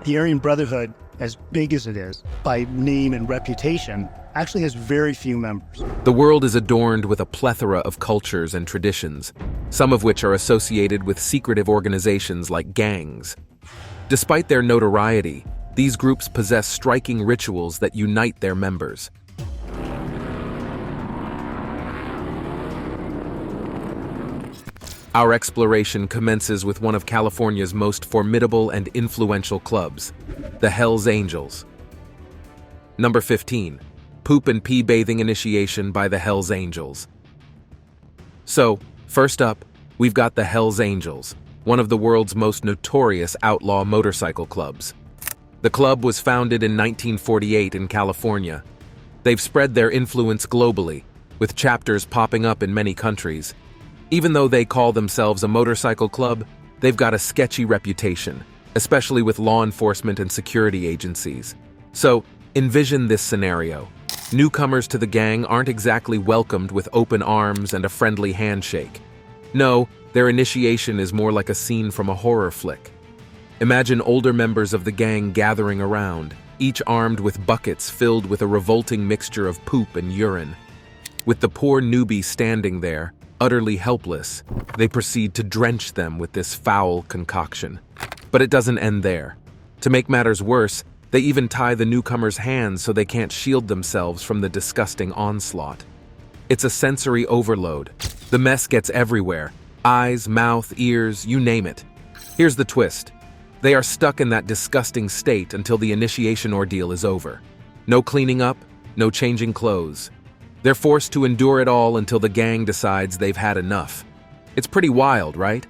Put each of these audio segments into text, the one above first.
The Aryan Brotherhood, as big as it is, by name and reputation, actually has very few members. The world is adorned with a plethora of cultures and traditions, some of which are associated with secretive organizations like gangs. Despite their notoriety, these groups possess striking rituals that unite their members. Our exploration commences with one of California's most formidable and influential clubs, the Hells Angels. Number 15. Poop and Pee Bathing Initiation by the Hells Angels. So, first up, we've got the Hells Angels, one of the world's most notorious outlaw motorcycle clubs. The club was founded in 1948 in California. They've spread their influence globally, with chapters popping up in many countries. Even though they call themselves a motorcycle club, they've got a sketchy reputation, especially with law enforcement and security agencies. So, envision this scenario. Newcomers to the gang aren't exactly welcomed with open arms and a friendly handshake. No, their initiation is more like a scene from a horror flick. Imagine older members of the gang gathering around, each armed with buckets filled with a revolting mixture of poop and urine. With the poor newbie standing there, utterly helpless, they proceed to drench them with this foul concoction. But it doesn't end there. To make matters worse, they even tie the newcomers' hands so they can't shield themselves from the disgusting onslaught. It's a sensory overload. The mess gets everywhere. Eyes, mouth, ears, you name it. Here's the twist. They are stuck in that disgusting state until the initiation ordeal is over. No cleaning up, no changing clothes. They're forced to endure it all until the gang decides they've had enough. It's pretty wild, right?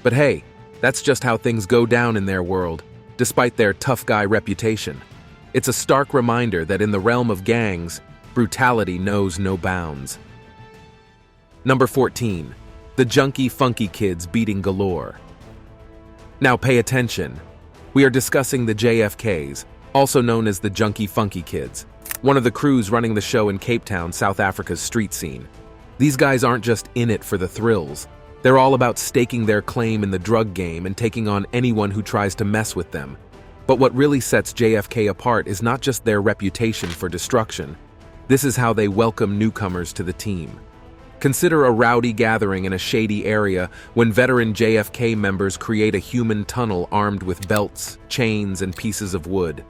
But hey, that's just how things go down in their world, despite their tough guy reputation. It's a stark reminder that in the realm of gangs, brutality knows no bounds. Number 14. The Junky Funky Kids Beating Galore. Now pay attention. We are discussing the JFKs, also known as the Junky Funky Kids, one of the crews running the show in Cape Town, South Africa's street scene. These guys aren't just in it for the thrills. They're all about staking their claim in the drug game and taking on anyone who tries to mess with them. But what really sets JFK apart is not just their reputation for destruction. This is how they welcome newcomers to the team. Consider a rowdy gathering in a shady area when veteran JFK members create a human tunnel armed with belts, chains, and pieces of wood.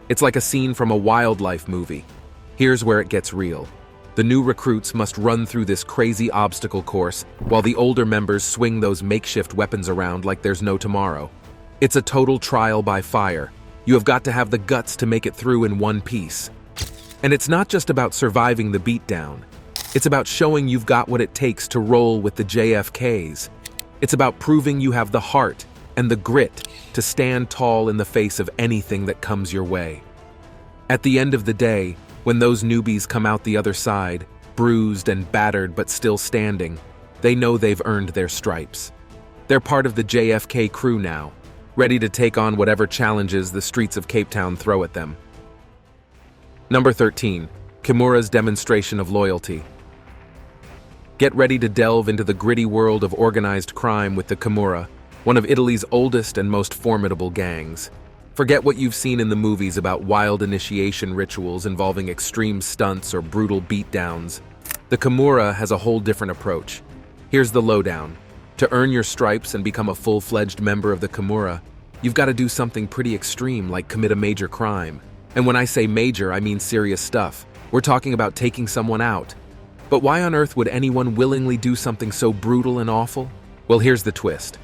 It's like a scene from a wildlife movie. Here's where it gets real. The new recruits must run through this crazy obstacle course while the older members swing those makeshift weapons around like there's no tomorrow. It's a total trial by fire. You have got to have the guts to make it through in one piece. And it's not just about surviving the beatdown. It's about showing you've got what it takes to roll with the JFKs. It's about proving you have the heart and the grit to stand tall in the face of anything that comes your way. At the end of the day, when those newbies come out the other side, bruised and battered but still standing, they know they've earned their stripes. They're part of the JFK crew now, ready to take on whatever challenges the streets of Cape Town throw at them. Number 13. Kmuras' Demonstration of Loyalty. Get ready to delve into the gritty world of organized crime with the Kmura, one of Italy's oldest and most formidable gangs. Forget what you've seen in the movies about wild initiation rituals involving extreme stunts or brutal beatdowns. The Kmura has a whole different approach. Here's the lowdown. To earn your stripes and become a full-fledged member of the Kmura, you've got to do something pretty extreme like commit a major crime. And when I say major, I mean serious stuff. We're talking about taking someone out. But why on earth would anyone willingly do something so brutal and awful? Well, here's the twist.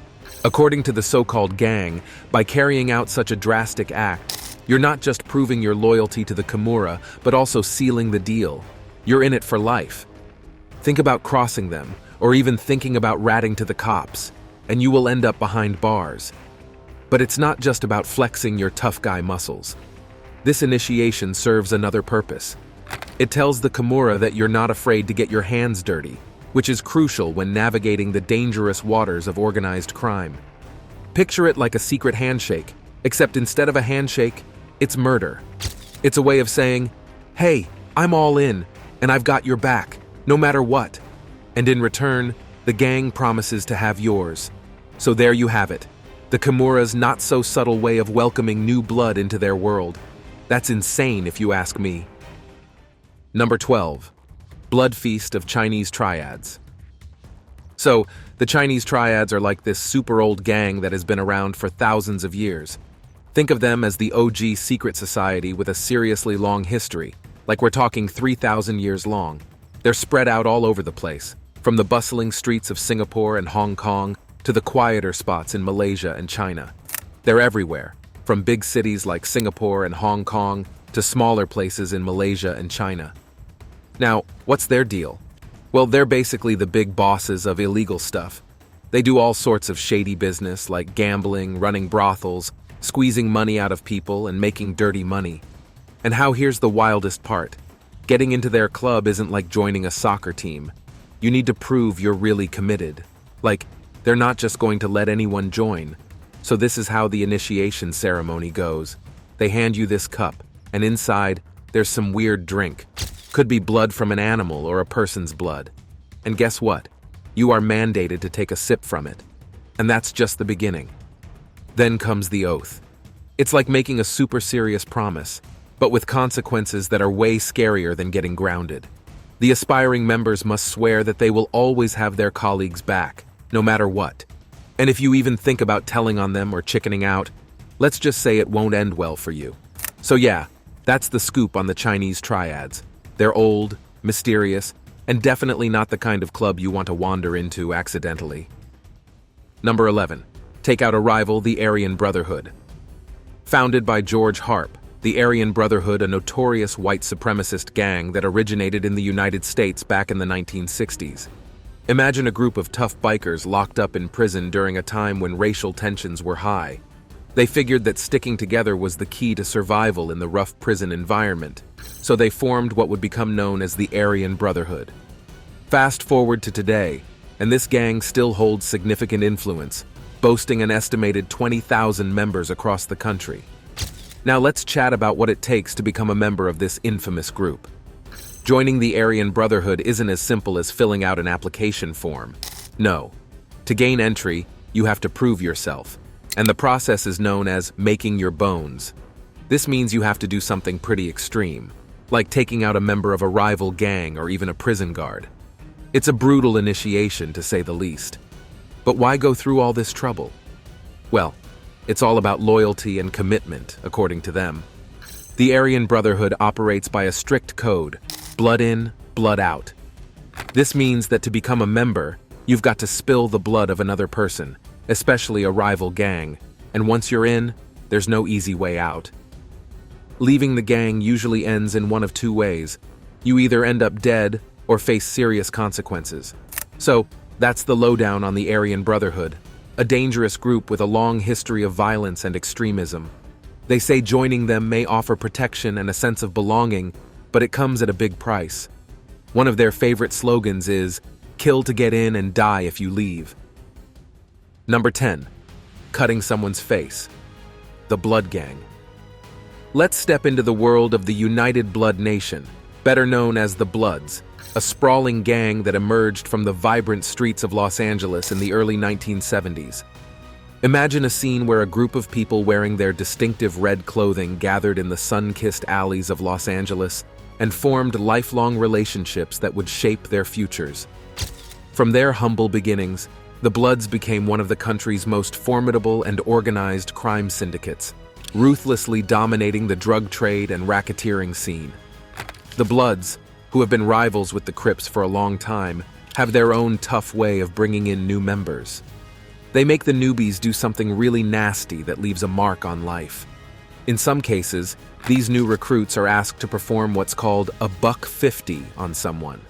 According to the so-called gang, by carrying out such a drastic act, you're not just proving your loyalty to the Kmura, but also sealing the deal. You're in it for life. Think about crossing them, or even thinking about ratting to the cops, and you will end up behind bars. But it's not just about flexing your tough guy muscles. This initiation serves another purpose. It tells the Kmura that you're not afraid to get your hands dirty, which is crucial when navigating the dangerous waters of organized crime. Picture it like a secret handshake, except instead of a handshake, it's murder. It's a way of saying, hey, I'm all in, and I've got your back, no matter what. And in return, the gang promises to have yours. So there you have it. The Kmuras' not-so-subtle way of welcoming new blood into their world. That's insane if you ask me. Number 12. Blood Feast of Chinese Triads. So, the Chinese Triads are like this super old gang that has been around for thousands of years. Think of them as the OG secret society with a seriously long history, like we're talking 3,000 years long. They're spread out all over the place, from the bustling streets of Singapore and Hong Kong to the quieter spots in Malaysia and China. They're everywhere, from big cities like Singapore and Hong Kong to smaller places in Malaysia and China. Now, what's their deal? Well, they're basically the big bosses of illegal stuff. They do all sorts of shady business like gambling, running brothels, squeezing money out of people, and making dirty money. And here's the wildest part. Getting into their club isn't like joining a soccer team. You need to prove you're really committed. Like, they're not just going to let anyone join. So this is how the initiation ceremony goes. They hand you this cup, and inside, there's some weird drink. Could be blood from an animal or a person's blood. And guess what? You are mandated to take a sip from it. And that's just the beginning. Then comes the oath. It's like making a super serious promise, but with consequences that are way scarier than getting grounded. The aspiring members must swear that they will always have their colleagues' back, no matter what. And if you even think about telling on them or chickening out, let's just say it won't end well for you. So yeah, that's the scoop on the Chinese Triads. They're old, mysterious, and definitely not the kind of club you want to wander into accidentally. Number 11. Take out a rival, the Aryan Brotherhood. Founded by George Harp, the Aryan Brotherhood, a notorious white supremacist gang that originated in the United States back in the 1960s. Imagine a group of tough bikers locked up in prison during a time when racial tensions were high. They figured that sticking together was the key to survival in the rough prison environment, so they formed what would become known as the Aryan Brotherhood. Fast forward to today, and this gang still holds significant influence, boasting an estimated 20,000 members across the country. Now let's chat about what it takes to become a member of this infamous group. Joining the Aryan Brotherhood isn't as simple as filling out an application form. No. To gain entry, you have to prove yourself, and the process is known as making your bones. This means you have to do something pretty extreme, like taking out a member of a rival gang or even a prison guard. It's a brutal initiation, to say the least. But why go through all this trouble? Well, it's all about loyalty and commitment, according to them. The Aryan Brotherhood operates by a strict code: blood in, blood out. This means that to become a member, you've got to spill the blood of another person, especially a rival gang, and once you're in, there's no easy way out. Leaving the gang usually ends in one of two ways. You either end up dead or face serious consequences. So, that's the lowdown on the Aryan Brotherhood, a dangerous group with a long history of violence and extremism. They say joining them may offer protection and a sense of belonging, but it comes at a big price. One of their favorite slogans is, "Kill to get in and die if you leave." Number 10. Cutting someone's face. The Blood Gang. Let's step into the world of the United Blood Nation, better known as the Bloods, a sprawling gang that emerged from the vibrant streets of Los Angeles in the early 1970s. Imagine a scene where a group of people wearing their distinctive red clothing gathered in the sun-kissed alleys of Los Angeles and formed lifelong relationships that would shape their futures. From their humble beginnings, the Bloods became one of the country's most formidable and organized crime syndicates, ruthlessly dominating the drug trade and racketeering scene. The Bloods, who have been rivals with the Crips for a long time, have their own tough way of bringing in new members. They make the newbies do something really nasty that leaves a mark on life. In some cases, these new recruits are asked to perform what's called a $150 on someone.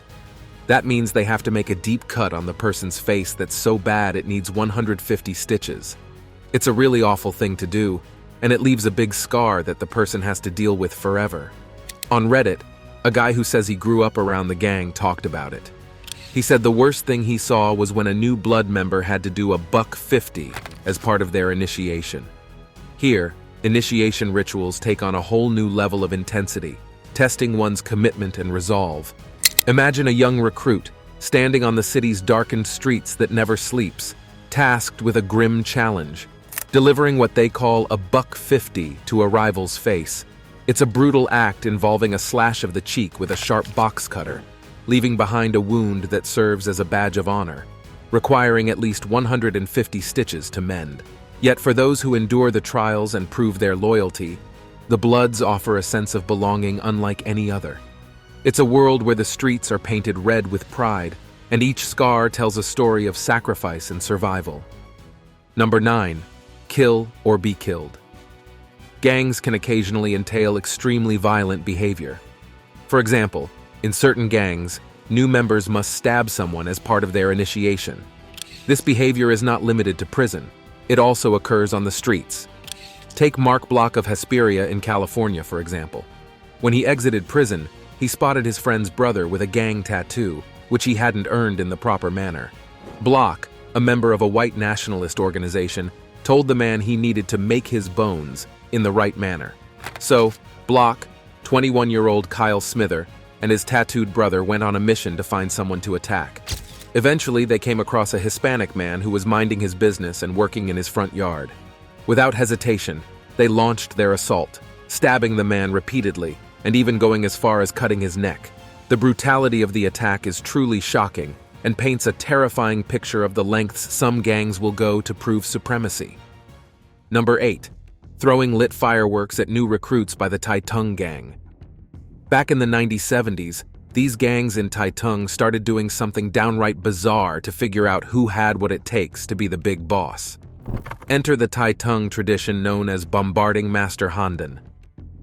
That means they have to make a deep cut on the person's face that's so bad it needs 150 stitches. It's a really awful thing to do, and it leaves a big scar that the person has to deal with forever. On Reddit, a guy who says he grew up around the gang talked about it. He said the worst thing he saw was when a new blood member had to do a $150 as part of their initiation. Here, initiation rituals take on a whole new level of intensity, testing one's commitment and resolve. Imagine a young recruit standing on the city's darkened streets that never sleeps, tasked with a grim challenge: delivering what they call a $150 to a rival's face. It's a brutal act involving a slash of the cheek with a sharp box cutter, leaving behind a wound that serves as a badge of honor, requiring at least 150 stitches to mend. Yet for those who endure the trials and prove their loyalty, the Bloods offer a sense of belonging unlike any other. It's a world where the streets are painted red with pride, and each scar tells a story of sacrifice and survival. Number 9. Kill or be killed. Gangs can occasionally entail extremely violent behavior. For example, in certain gangs, new members must stab someone as part of their initiation. This behavior is not limited to prison. It also occurs on the streets. Take Mark Block of Hesperia in California, for example. When he exited prison, he spotted his friend's brother with a gang tattoo, which he hadn't earned in the proper manner. Block, a member of a white nationalist organization, told the man he needed to make his bones in the right manner. So, Block, 21-year-old Kyle Smither, and his tattooed brother went on a mission to find someone to attack. Eventually, they came across a Hispanic man who was minding his business and working in his front yard. Without hesitation, they launched their assault, stabbing the man repeatedly and even going as far as cutting his neck. The brutality of the attack is truly shocking and paints a terrifying picture of the lengths some gangs will go to prove supremacy. Number 8. Throwing lit fireworks at new recruits by the Taitung Gang. Back in the 1970s, these gangs in Taitung started doing something downright bizarre to figure out who had what it takes to be the big boss. Enter the Taitung tradition known as bombarding Master Handan.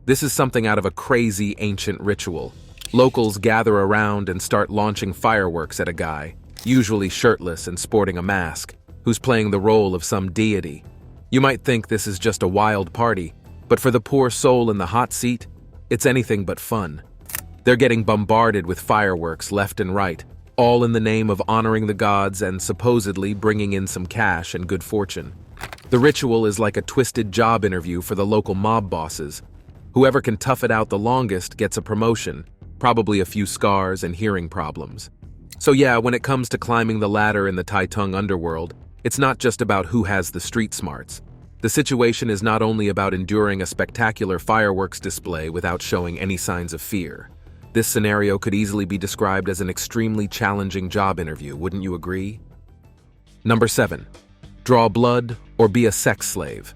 This is something out of a crazy ancient ritual. Locals gather around and start launching fireworks at a guy, usually shirtless and sporting a mask, who's playing the role of some deity. You might think this is just a wild party, but for the poor soul in the hot seat, it's anything but fun. They're getting bombarded with fireworks left and right, all in the name of honoring the gods and supposedly bringing in some cash and good fortune. The ritual is like a twisted job interview for the local mob bosses. Whoever can tough it out the longest gets a promotion, probably a few scars and hearing problems. So yeah, when it comes to climbing the ladder in the Taitung underworld, it's not just about who has the street smarts. The situation is not only about enduring a spectacular fireworks display without showing any signs of fear. This scenario could easily be described as an extremely challenging job interview, wouldn't you agree? Number 7. Draw blood or be a sex slave.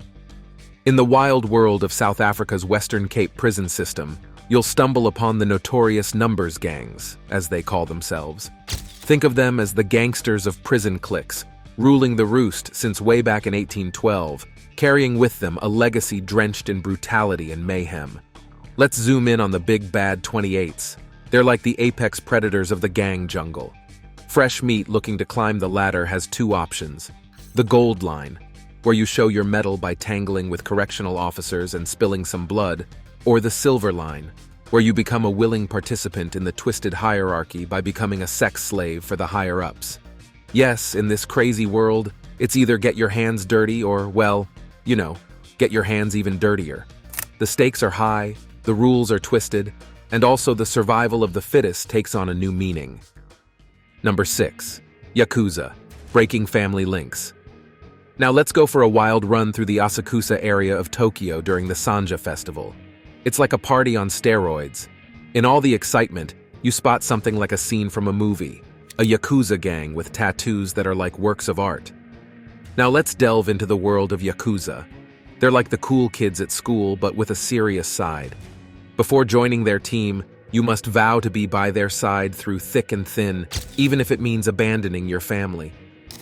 In the wild world of South Africa's Western Cape prison system, you'll stumble upon the notorious numbers gangs, as they call themselves. Think of them as the gangsters of prison cliques, ruling the roost since way back in 1812, carrying with them a legacy drenched in brutality and mayhem. Let's zoom in on the big bad 28s. They're like the apex predators of the gang jungle. Fresh meat looking to climb the ladder has two options. The gold line, where you show your mettle by tangling with correctional officers and spilling some blood, or the silver line, where you become a willing participant in the twisted hierarchy by becoming a sex slave for the higher-ups. Yes, in this crazy world, it's either get your hands dirty or, well, you know, get your hands even dirtier. The stakes are high, the rules are twisted, and also the survival of the fittest takes on a new meaning. Number 6. Yakuza, breaking family links. Now let's go for a wild run through the Asakusa area of Tokyo during the Sanja festival. It's like a party on steroids. In all the excitement, you spot something like a scene from a movie, a Yakuza gang with tattoos that are like works of art. Now let's delve into the world of Yakuza. They're like the cool kids at school, but with a serious side. Before joining their team, you must vow to be by their side through thick and thin, even if it means abandoning your family.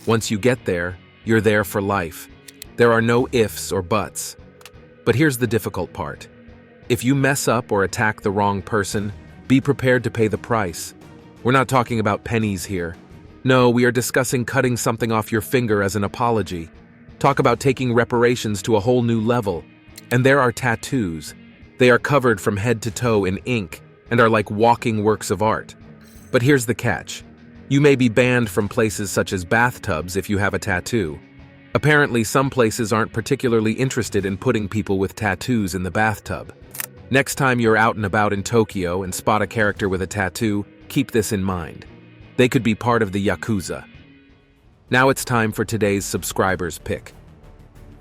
Once you get there, you're there for life. There are no ifs or buts. But here's the difficult part. If you mess up or attack the wrong person, be prepared to pay the price. We're not talking about pennies here. No, we are discussing cutting something off your finger as an apology. Talk about taking reparations to a whole new level. And there are tattoos. They are covered from head to toe in ink and are like walking works of art. But here's the catch. You may be banned from places such as bathtubs if you have a tattoo. Apparently, some places aren't particularly interested in putting people with tattoos in the bathtub. Next time you're out and about in Tokyo and spot a character with a tattoo, keep this in mind. They could be part of the Yakuza. Now it's time for today's subscribers pick.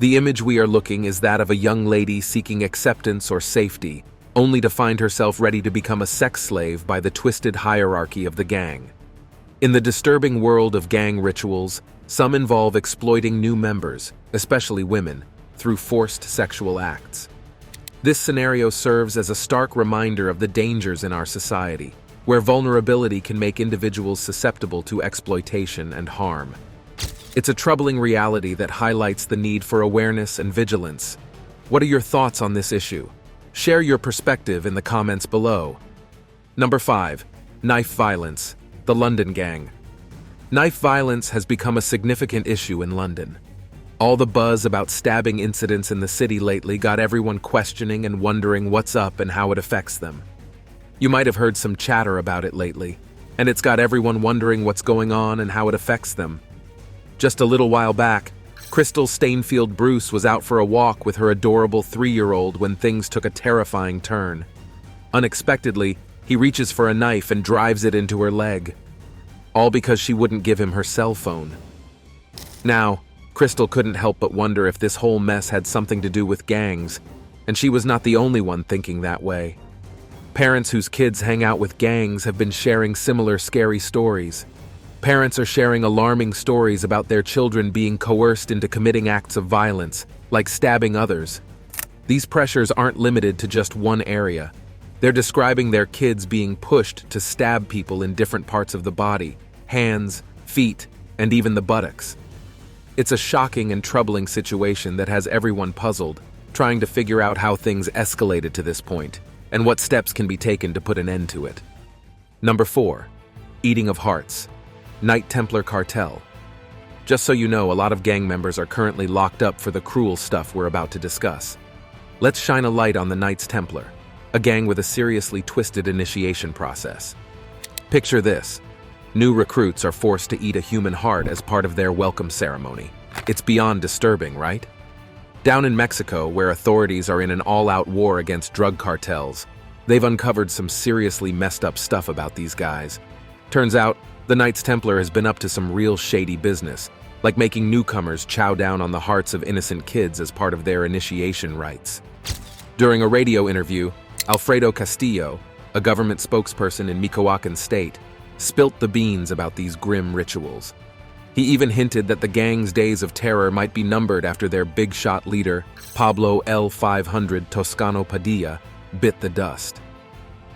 The image we are looking is that of a young lady seeking acceptance or safety, only to find herself ready to become a sex slave by the twisted hierarchy of the gang. In the disturbing world of gang rituals, some involve exploiting new members, especially women, through forced sexual acts. This scenario serves as a stark reminder of the dangers in our society, where vulnerability can make individuals susceptible to exploitation and harm. It's a troubling reality that highlights the need for awareness and vigilance. What are your thoughts on this issue? Share your perspective in the comments below. Number 5. Knife violence. The London Gang. Knife violence has become a significant issue in London. All the buzz about stabbing incidents in the city lately got everyone questioning and wondering what's up and how it affects them. You might have heard some chatter about it lately, and it's got everyone wondering what's going on and how it affects them. Just a little while back, Crystal Stainfield Bruce was out for a walk with her adorable 3-year-old when things took a terrifying turn. Unexpectedly, he reaches for a knife and drives it into her leg, all because she wouldn't give him her cell phone. Now, Crystal couldn't help but wonder if this whole mess had something to do with gangs, and she was not the only one thinking that way. Parents whose kids hang out with gangs have been sharing similar scary stories. Parents are sharing alarming stories about their children being coerced into committing acts of violence, like stabbing others. These pressures aren't limited to just one area. They're describing their kids being pushed to stab people in different parts of the body, hands, feet, and even the buttocks. It's a shocking and troubling situation that has everyone puzzled, trying to figure out how things escalated to this point, and what steps can be taken to put an end to it. Number 4. Eating of hearts. Knight Templar Cartel. Just so you know, a lot of gang members are currently locked up for the cruel stuff we're about to discuss. Let's shine a light on the Knights Templar, a gang with a seriously twisted initiation process. Picture this. New recruits are forced to eat a human heart as part of their welcome ceremony. It's beyond disturbing, right? Down in Mexico, where authorities are in an all-out war against drug cartels, they've uncovered some seriously messed up stuff about these guys. Turns out, the Knights Templar has been up to some real shady business, like making newcomers chow down on the hearts of innocent kids as part of their initiation rites. During a radio interview, Alfredo Castillo, a government spokesperson in Michoacan state, spilt the beans about these grim rituals. He even hinted that the gang's days of terror might be numbered after their big-shot leader, Pablo L. 500 Toscano Padilla, bit the dust.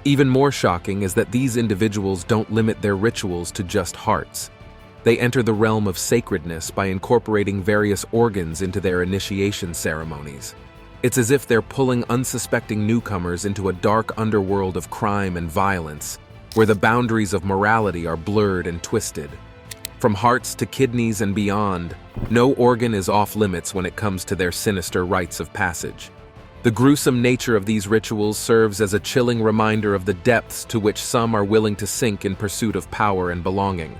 Even more shocking is that these individuals don't limit their rituals to just hearts. They enter the realm of sacredness by incorporating various organs into their initiation ceremonies. It's as if they're pulling unsuspecting newcomers into a dark underworld of crime and violence, where the boundaries of morality are blurred and twisted. From hearts to kidneys and beyond, no organ is off limits when it comes to their sinister rites of passage. The gruesome nature of these rituals serves as a chilling reminder of the depths to which some are willing to sink in pursuit of power and belonging.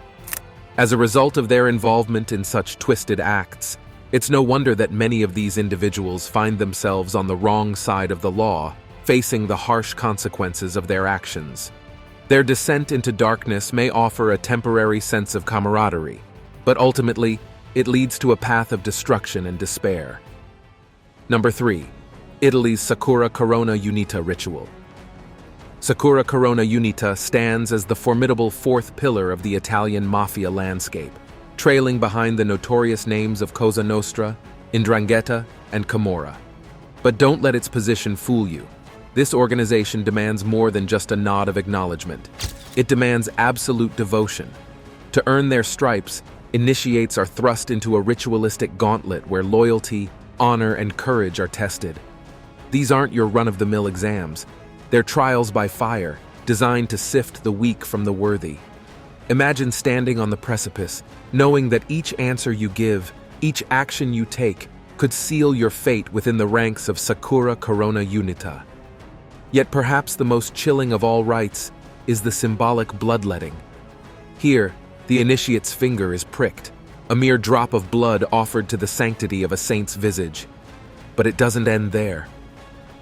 As a result of their involvement in such twisted acts, it's no wonder that many of these individuals find themselves on the wrong side of the law, facing the harsh consequences of their actions. Their descent into darkness may offer a temporary sense of camaraderie, but ultimately, it leads to a path of destruction and despair. Number 3. Italy's Sakura Corona Unita ritual. Sakura Corona Unita stands as the formidable fourth pillar of the Italian mafia landscape, trailing behind the notorious names of Cosa Nostra, 'Ndrangheta, and Camorra. But don't let its position fool you. This organization demands more than just a nod of acknowledgement. It demands absolute devotion. To earn their stripes, initiates are thrust into a ritualistic gauntlet where loyalty, honor, and courage are tested. These aren't your run-of-the-mill exams. They're trials by fire, designed to sift the weak from the worthy. Imagine standing on the precipice, knowing that each answer you give, each action you take, could seal your fate within the ranks of Sakura Corona Unita. Yet perhaps the most chilling of all rites is the symbolic bloodletting. Here, the initiate's finger is pricked, a mere drop of blood offered to the sanctity of a saint's visage. But it doesn't end there.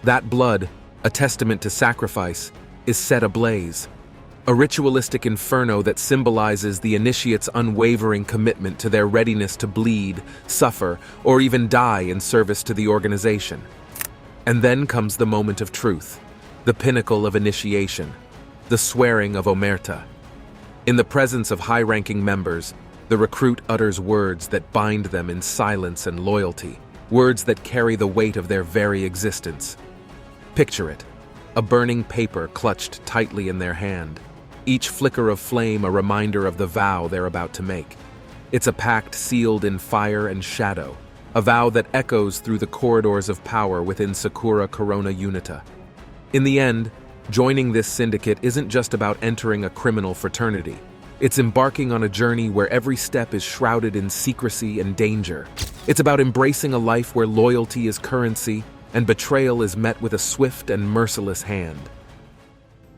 That blood, a testament to sacrifice, is set ablaze. a ritualistic inferno that symbolizes the initiate's unwavering commitment to their readiness to bleed, suffer, or even die in service to the organization. And then comes the moment of truth, the pinnacle of initiation, the swearing of omerta. In the presence of high-ranking members, the recruit utters words that bind them in silence and loyalty, words that carry the weight of their very existence. Picture it, a burning paper clutched tightly in their hand, each flicker of flame a reminder of the vow they're about to make. It's a pact sealed in fire and shadow, a vow that echoes through the corridors of power within Sakura Corona Unita. In the end, joining this syndicate isn't just about entering a criminal fraternity. It's embarking on a journey where every step is shrouded in secrecy and danger. It's about embracing a life where loyalty is currency and betrayal is met with a swift and merciless hand.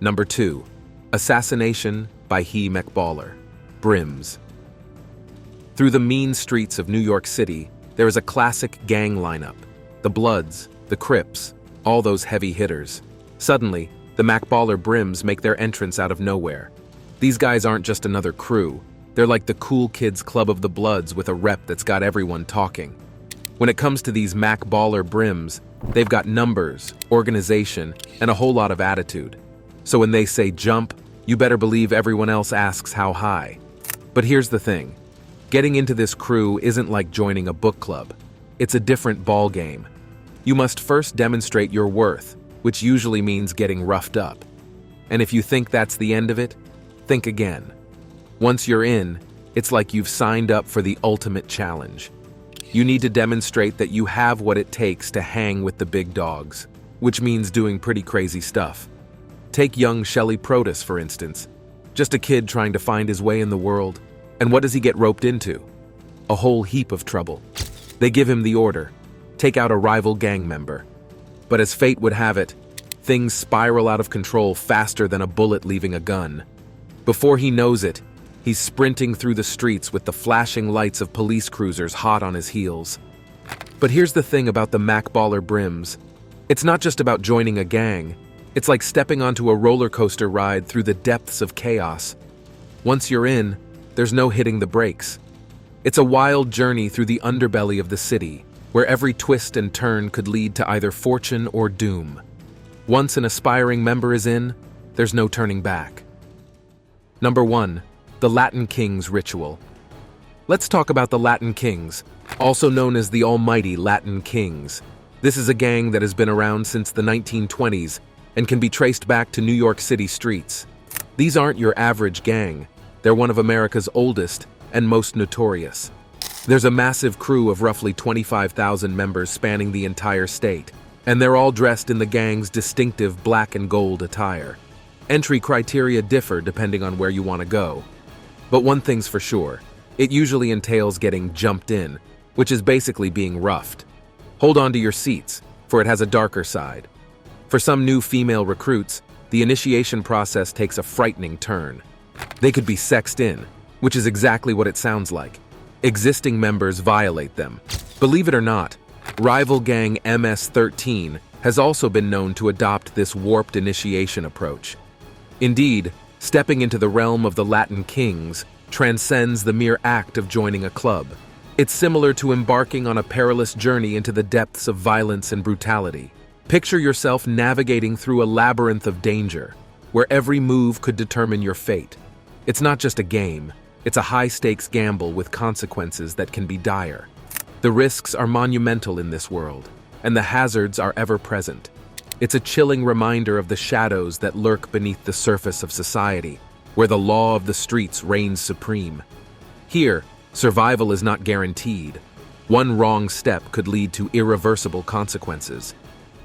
Number 2. Assassination by He McBaller. Brims. Through the mean streets of New York City, there is a classic gang lineup. The Bloods, the Crips, all those heavy hitters. Suddenly, the McBaller Brims make their entrance out of nowhere. These guys aren't just another crew. They're like the cool kids club of the Bloods with a rep that's got everyone talking. When it comes to these McBaller Brims, they've got numbers, organization, and a whole lot of attitude. So when they say jump, you better believe everyone else asks how high. But here's the thing. Getting into this crew isn't like joining a book club. It's a different ball game. You must first demonstrate your worth, which usually means getting roughed up. And if you think that's the end of it, think again. Once you're in, it's like you've signed up for the ultimate challenge. You need to demonstrate that you have what it takes to hang with the big dogs, which means doing pretty crazy stuff. Take young Shelley Protus, for instance. Just a kid trying to find his way in the world. And what does he get roped into? A whole heap of trouble. They give him the order: take out a rival gang member. But as fate would have it, things spiral out of control faster than a bullet leaving a gun. Before he knows it, he's sprinting through the streets with the flashing lights of police cruisers hot on his heels. But here's the thing about the McBaller Brims. It's not just about joining a gang. It's like stepping onto a roller coaster ride through the depths of chaos. Once you're in, there's no hitting the brakes. It's a wild journey through the underbelly of the city, where every twist and turn could lead to either fortune or doom. Once an aspiring member is in, there's no turning back. Number 1. The Latin Kings Ritual. Let's talk about the Latin Kings, also known as the Almighty Latin Kings. This is a gang that has been around since the 1920s and can be traced back to New York City streets. These aren't your average gang. They're one of America's oldest and most notorious. There's a massive crew of roughly 25,000 members spanning the entire state, and they're all dressed in the gang's distinctive black and gold attire. Entry criteria differ depending on where you want to go. But one thing's for sure, it usually entails getting jumped in, which is basically being roughed. Hold on to your seats, for it has a darker side. For some new female recruits, the initiation process takes a frightening turn. They could be sexed in, which is exactly what it sounds like. Existing members violate them. Believe it or not, rival gang MS-13 has also been known to adopt this warped initiation approach. Indeed, stepping into the realm of the Latin Kings transcends the mere act of joining a club. It's similar to embarking on a perilous journey into the depths of violence and brutality. Picture yourself navigating through a labyrinth of danger, where every move could determine your fate. It's not just a game, it's a high-stakes gamble with consequences that can be dire. The risks are monumental in this world, and the hazards are ever-present. It's a chilling reminder of the shadows that lurk beneath the surface of society, where the law of the streets reigns supreme. Here, survival is not guaranteed. One wrong step could lead to irreversible consequences.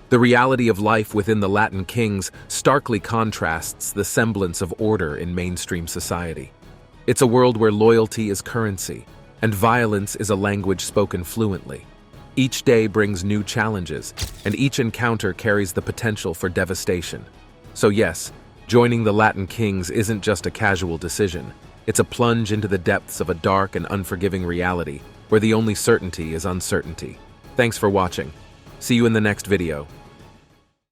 The reality of life within the Latin Kings starkly contrasts the semblance of order in mainstream society. It's a world where loyalty is currency, and violence is a language spoken fluently. Each day brings new challenges, and each encounter carries the potential for devastation. So yes, joining the Latin Kings isn't just a casual decision. It's a plunge into the depths of a dark and unforgiving reality, where the only certainty is uncertainty. Thanks for watching. See you in the next video.